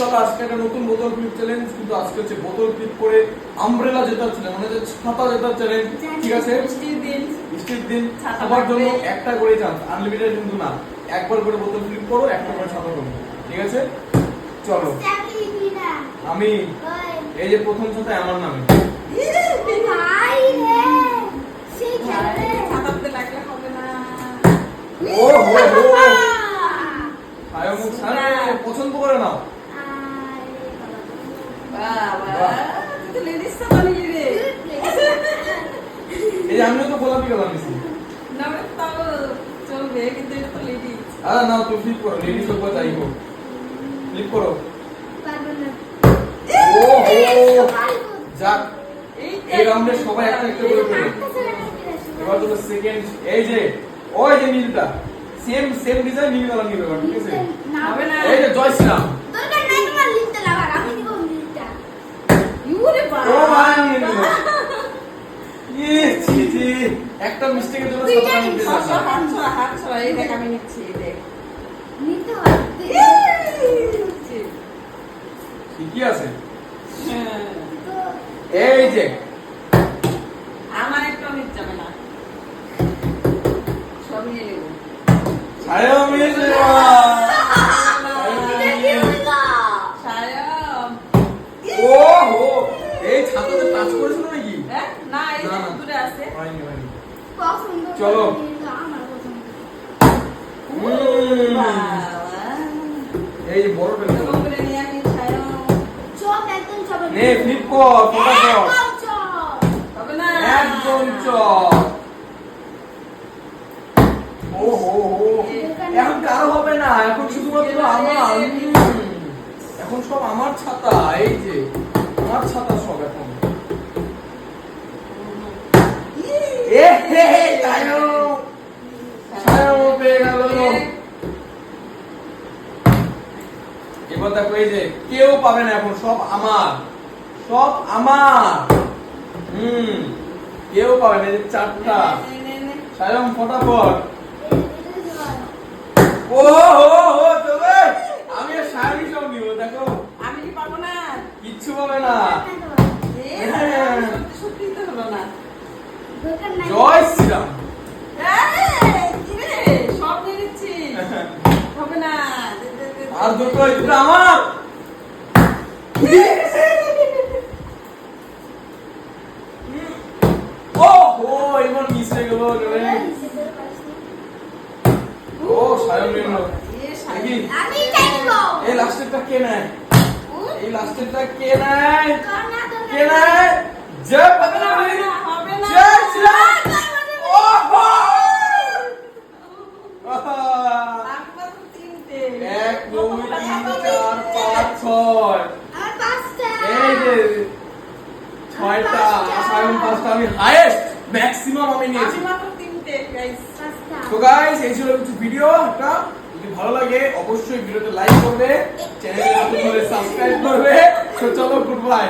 চলো আজকে একটা নতুন বোতল ফ্লিপ চ্যালেঞ্জ, কিন্তু আজকে হচ্ছে বোতল ফ্লিপ করে আমব্রেলা জেতার চ্যালেঞ্জ, মানে ছাতা জেতার চ্যালেঞ্জ। ঠিক আছে, বৃষ্টির দিন সবার জন্য একটা করে চান্স, আনলিমিটেড কিন্তু না। একবার করে বোতল ফ্লিপ করো, একটা করে ছাতা করো। ঠিক আছে, চলো। আমি এই যে প্রথম ছাতা আমার নামে। ও হো হো, পছন্দ করে নাও। এই যে আমিও তো গোলাপি কালার নিছি। না তো ফ্লিপ করো, লেডিস হোক বা যাই হোক, ফ্লিপ করো। ও হো, যাক এই রাউন্ডে সবাই একটা একটা করে পেলো। এবার তো সেকেন্ড, এই যে ওই যে নীলটা সেম সেম ডিজাইন, নীল কালার নিবে। ঠিক আছে, হবে না। এই যে জয়শ্রীরাম, দরকার নাই তোমার লিখতে লাগার, আমি দিব লিখটা। ইউরে বাবা, ও ভাই নিল। জি জি, একটা মিস্টেকের জন্য সব নিতে যাচ্ছে। হাত ছড়া, এই দেখ আমি নিচ্ছি, এই দেখ নিতে হয়। ঠিকই আছে। এই যে আমার একটা নিতে যাবে না, সব নিয়ে নেব। ছায়া মিয়েছে ও হো, এই ছাতাতে টাচ করেছিল নাকি? না, এই যে দূরে আছে। হয়নি হয়নি। পছন্দ চলো। আমার পছন্দ। এই যে বড়টা নিয়ে এরকম করে নিয়ে আমি ছায়া চপ একদম চপ। নে ফ্লিপ কর, ফটাফট। একদম চপ। হবে না, একদম চপ। ও হো হো, এখন কারো হবে না, এখন শুধুমাত্র আমার। এখন সব আমার ছাতা, এই যে আমার ছাতা সব এখন। এ হে হে, ছায়া ছায়া পেয়ে গেল। এবার দেখো, এই যে কেউ পাবে না এখন, সব আমার, সব আমার। কেউ পাবে না। এই যে চারটা, সায়ম ফটাফট। ও হো হো, চলে। আমি আর সায়মই সব নিব। দেখো আমি কি পাবো না? কিচ্ছু পাবে না। সত্যি সত্যি তো হলো না। দরকার নাই। জয় শ্রীরাম। কি রে, সব নিয়ে নিচ্ছি, হবে না। আর দুটো, এই দুটো আমার। ও হো, এবার মিস হয়ে গেল। ও সায়ম নিল। দেখি আমি চাইব। এই লাস্টেরটা কে নেয়? এই লাস্টেরটা কে নেয়? না দরকার কে নেয়? জয় পদ্মা, হবে না। জয় শ্রীরাম। ও হো, আমরা তো তিনটে। 1 2 3 4 5 6। আর পাঁচটা। এই যে 6টা, সায়ম 5টা, আমি হাইয়েস্ট ম্যাক্সিমাম আমি নিয়েছি। আমি মাত্র তিনটে, গাইস। পাঁচটা। তো গাইস, এই ছিল কিছু ভিডিও। যদি ভালো লাগে অবশ্যই ভিডিওতে লাইক করবে, চ্যানেলে নতুন হলে সাবস্ক্রাইব করবে। তো চলো, গুড বাই।